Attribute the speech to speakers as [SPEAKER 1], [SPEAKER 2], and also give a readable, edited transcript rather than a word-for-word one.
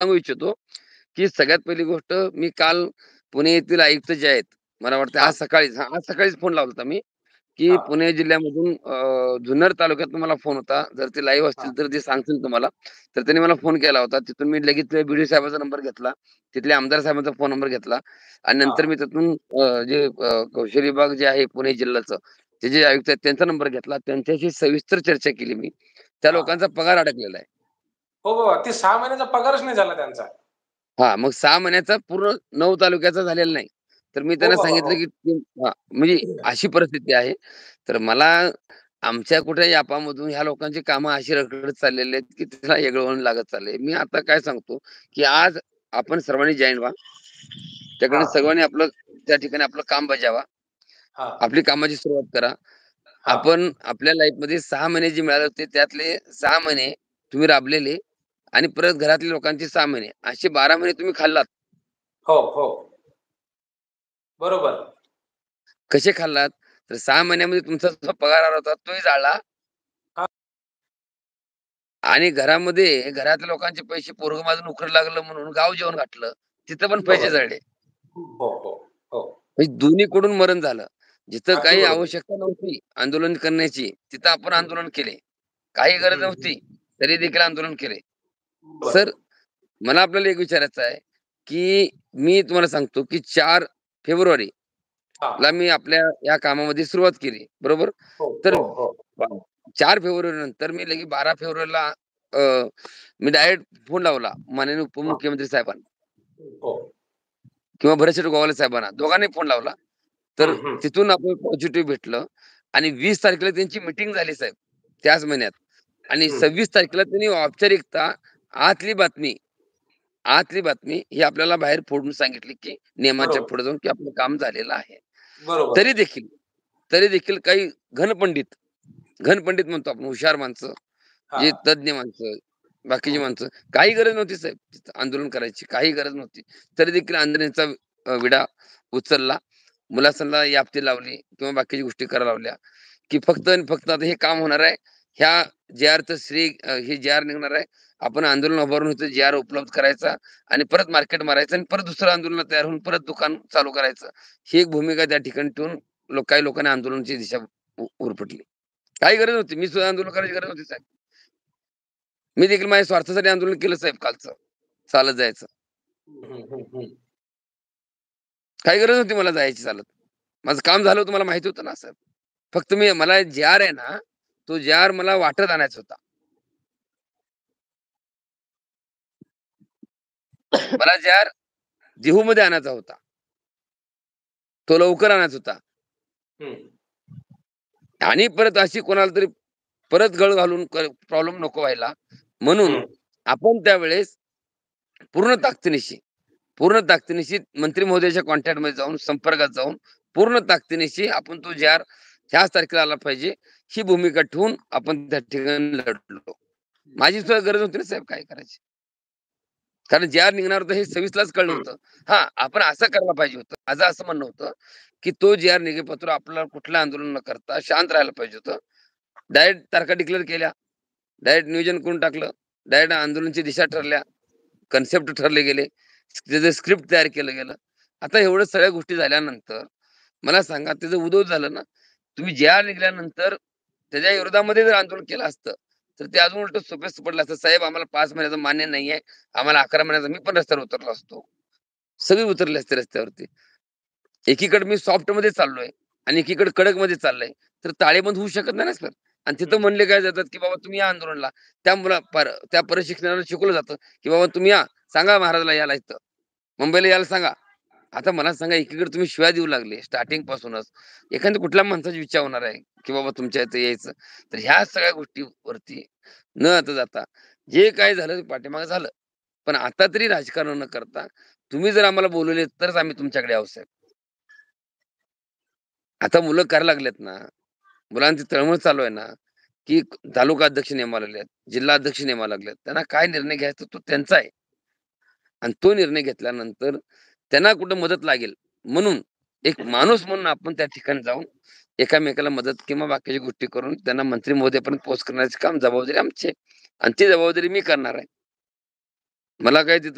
[SPEAKER 1] सांगू इच्छितो, की सगळ्यात पहिली गोष्ट मी काल पुणे येथील आयुक्त जे आहेत, मला वाटतं
[SPEAKER 2] हां,
[SPEAKER 1] आज सकाळीच फोन लावला होता मी, की
[SPEAKER 2] हां,
[SPEAKER 1] पुणे जिल्ह्यामधून जुन्नर तालुक्यातून मला फोन होता. जर ते लाईव्ह
[SPEAKER 2] हां,
[SPEAKER 1] असतील तर ते सांगतील तुम्हाला. तर त्यांनी मला फोन केला होता. तिथून मी लगेच बी साहेबांचा नंबर घेतला. तिथले आमदार साहेबांचा फोन नंबर घेतला आणि नंतर
[SPEAKER 2] हां,
[SPEAKER 1] मी तिथून कौशल्य विभाग जे आहे पुणे जिल्ह्याचं, ते जे आयुक्त आहेत त्यांचा नंबर घेतला. त्यांच्याशी सविस्तर चर्चा केली मी. त्या
[SPEAKER 2] हां.
[SPEAKER 1] लोकांचा पगार अडकलेला आहे.
[SPEAKER 2] हो बाबा, ते 6 महिन्याचा पगारच नाही झाला त्यांचा.
[SPEAKER 1] हां, मग 6 महिन्याचा पूर्ण 9 तालुक्याचा झालेला नाही. तर मी
[SPEAKER 2] हो
[SPEAKER 1] त्यांना
[SPEAKER 2] बाबा,
[SPEAKER 1] सांगितलं,
[SPEAKER 2] हो.
[SPEAKER 1] की हां, म्हणजे अशी परिस्थिती आहे. तर मला आमच्या कुठे यापामधून ह्या लोकांची कामं अशी रखडत चाललेली आहेत, की त्याला वेगळं लागत चाललंय. मी आता काय सांगतो, की आज आपण सर्वांनी जॉइन व्हा. त्याकडे
[SPEAKER 2] हां,
[SPEAKER 1] सर्वांनी आपलं त्या ठिकाणी आपलं काम बजावा.
[SPEAKER 2] हां,
[SPEAKER 1] आपली कामाची सुरुवात करा.
[SPEAKER 2] हां.
[SPEAKER 1] आपण आपल्या लाईफमध्ये 6 महिने जे मिळाले होते, त्यातले 6 महिने तुम्ही राबलेले आणि परत घरातल्या लोकांचे 6 महिने, असे 12 महिने तुम्ही खाल्लात.
[SPEAKER 2] हो, हो. बरोबर.
[SPEAKER 1] कसे खाल्लात? तर 6 महिन्यामध्ये तुमचा जो पगार आला होता तोही जाळला
[SPEAKER 2] हां.
[SPEAKER 1] आणि घरातल्या लोकांचे पैसे पोरगं माझं नोकरीला लागलं म्हणून गाव जेवण घातलं. तिथं पण पैसे
[SPEAKER 2] बरोबर.
[SPEAKER 1] जळले.
[SPEAKER 2] हो, हो, हो.
[SPEAKER 1] म्हणजे दोन्हीकडून मरण झालं. जिथं
[SPEAKER 2] अगदी
[SPEAKER 1] काही
[SPEAKER 2] बरोबर.
[SPEAKER 1] आवश्यकता नव्हती आंदोलन करण्याची, तिथं आपण
[SPEAKER 2] हं,
[SPEAKER 1] आंदोलन केले. काही
[SPEAKER 2] हं,
[SPEAKER 1] गरज
[SPEAKER 2] हं.
[SPEAKER 1] नव्हती, तरी देखील आंदोलन केले.
[SPEAKER 2] बरोबर.
[SPEAKER 1] सर, मला आपल्याला एक विचारायचं आहे, की मी तुम्हाला सांगतो, की 4 फेब्रुवारी ला
[SPEAKER 2] हां.
[SPEAKER 1] मी आपल्या या कामामध्ये सुरुवात केली. बरोबर?
[SPEAKER 2] हो,
[SPEAKER 1] तर
[SPEAKER 2] हो, हो.
[SPEAKER 1] 4 फेब्रुवारी नंतर मी लगेच 12 फेब्रुवारीला अ, मी डायरेक्ट फोन लावला माननीय
[SPEAKER 2] हां.
[SPEAKER 1] उपमुख्यमंत्री साहेबांना
[SPEAKER 2] हो.
[SPEAKER 1] किंवा भरतशेठ गोवाले साहेबांना. दोघांनाही फोन लावला. तर
[SPEAKER 2] हं, हं.
[SPEAKER 1] तिथून आपण पॉझिटिव्ह भेटलं आणि 20 तारखेला त्यांची मीटिंग झाली साहेब, त्याच महिन्यात आणि
[SPEAKER 2] हं.
[SPEAKER 1] 26 तारखेला त्यांनी औपचारिकता आतली बातमी आतली बातमी ही आपल्याला बाहेर फोडून सांगितली, की नियमाच्या
[SPEAKER 2] बरोबर.
[SPEAKER 1] पुढे जाऊन, की आपलं काम झालेलं आहे.
[SPEAKER 2] बरोबर.
[SPEAKER 1] तरी देखील तरी देखील काही घनपंडित घनपंडित म्हणतो आपण हुशार माणसं, जे
[SPEAKER 2] हां.
[SPEAKER 1] तज्ञ माणसं, बाकीची
[SPEAKER 2] हं.
[SPEAKER 1] माणसं, काही गरज नव्हती साहेब तिथं आंदोलन करायची, काही गरज नव्हती. तरी देखील आंदोलनाचा विडा उचलला. मुलासनला याफ्ती लावली किंवा बाकीच्या गोष्टी करायला लावल्या, की फक्त आणि फक्त आता हे काम होणार आहे. ह्या जे-आरचं श्रेय हे जे-आर निघणार आहे. आपण आंदोलन उभारून इथं जे-आर उपलब्ध करायचा आणि परत मार्केट मारायचं आणि परत दुसरं आंदोलन तयार होऊन परत दुकान चालू करायचं. ही एक भूमिका त्या ठिकाणी ठेवून काही लोकांनी आंदोलनाची दिशा उरपटली. काही गरज नव्हती. मी सुद्धा आंदोलन करायची गरज नव्हती साहेब. मी देखील माझ्या स्वार्थासाठी आंदोलन केलं साहेब कालचं. चालत जायचं.
[SPEAKER 2] हं, हं, हं.
[SPEAKER 1] काही गरज नव्हती मला जायची चालत. माझं काम झालं होतं मला माहिती होतं ना साहेब. फक्त मला जे-आर आहे ना, तो जे-आर मला वाटत आणायचा होता. मला जे-आर देहूमध्ये आणायचा होता. तो लवकर आणायचा होता.
[SPEAKER 2] हं.
[SPEAKER 1] आणि परत अशी कोणाला तरी परत गळ घालून प्रॉब्लेम नको व्हायला. म्हणून
[SPEAKER 2] हं.
[SPEAKER 1] आपण त्यावेळेस पूर्ण ताकदीनिशी, पूर्ण ताकदीनिशी मंत्री महोदयाच्या कॉन्टॅक्टमध्ये जाऊन, संपर्कात जाऊन, पूर्ण ताकदीनिशी आपण तो जार ह्याच तारखेला आला पाहिजे, ही भूमिका ठेवून आपण त्या ठिकाणी लढलो. माझी सुद्धा गरज होती ना साहेब काय करायची. कारण जे निघणार होतं हे 26 लाच कळलं
[SPEAKER 2] हं.
[SPEAKER 1] होतं. हां, आपण असं करायला पाहिजे होतं. माझं असं म्हणणं होतं, की तो जे निघेपत्र आपल्याला कुठलं आंदोलन न करता शांत राहायला पाहिजे होतं. डायरेक्ट तारखा डिक्लेअर केल्या. डायरेक्ट नियोजन करून टाकलं. डायरेक्ट आंदोलनाची दिशा ठरल्या. कन्सेप्ट ठरले गेले. त्याचं स्क्रिप्ट तयार केलं गेलं. आता एवढ्या सगळ्या गोष्टी झाल्यानंतर मला सांगा त्याचं उदो झालं ना. तुम्ही जे निघाल्यानंतर त्याच्या विरोधामध्ये जर आंदोलन केलं असतं, तर ते अजून उलटं सोपेच पडलं असतं. साहेब आम्हाला 5 महिन्याचं मान्य नाहीये. आम्हाला 11 महिन्याचा मी पण रस्त्यावर उतरलो असतो. सगळे उतरले असते रस्त्यावरती. एकीकडे मी सॉफ्टमध्ये चाललोय आणि एकीकडे कडकमध्ये चाललोय. तर ताळेबंद होऊ शकत नाही ना सर. आणि तिथं
[SPEAKER 2] हं.
[SPEAKER 1] म्हणले काय जातात, की बाबा तुम्ही या आंदोलनाला. त्या प्रशिक्षणाला शिकवलं जातं, की बाबा तुम्ही या. सांगा महाराजला यायला इथं. मुंबईला यायला सांगा. आता मला सांगा एकीकडे तुम्ही शिव्या देऊ लागले स्टार्टिंग पासूनच. एखाद्या कुठल्या माणसाची इच्छा होणार आहे, की बाबा तुमच्या इथं यायचं. तर ह्या सगळ्या गोष्टीवरती न आता जाता जे काही झालं ते पाठीमागे झालं. पण आता तरी राजकारण न करता तुम्ही जर आम्हाला बोलवले तरच आम्ही तुमच्याकडे यावं साहेब. आता मुलं करायला लागलेत ना. मुलांची तळमळ चालू आहे ना, की तालुका अध्यक्ष नेमायला लागलेत, जिल्हा अध्यक्ष नेमायला लागलेत. त्यांना काय निर्णय घ्यायचा तो त्यांचा आहे. आणि तो निर्णय घेतल्यानंतर त्यांना कुठं मदत लागेल म्हणून एक माणूस म्हणून आपण त्या ठिकाणी जाऊन एकामेकाला मदत किंवा बाकीच्या गोष्टी करून त्यांना मंत्री महोदयपर्यंत पोहोच करण्याचे काम जबाबदारी आमची आहे. आणि ती जबाबदारी मी करणार आहे. मला काही तिथं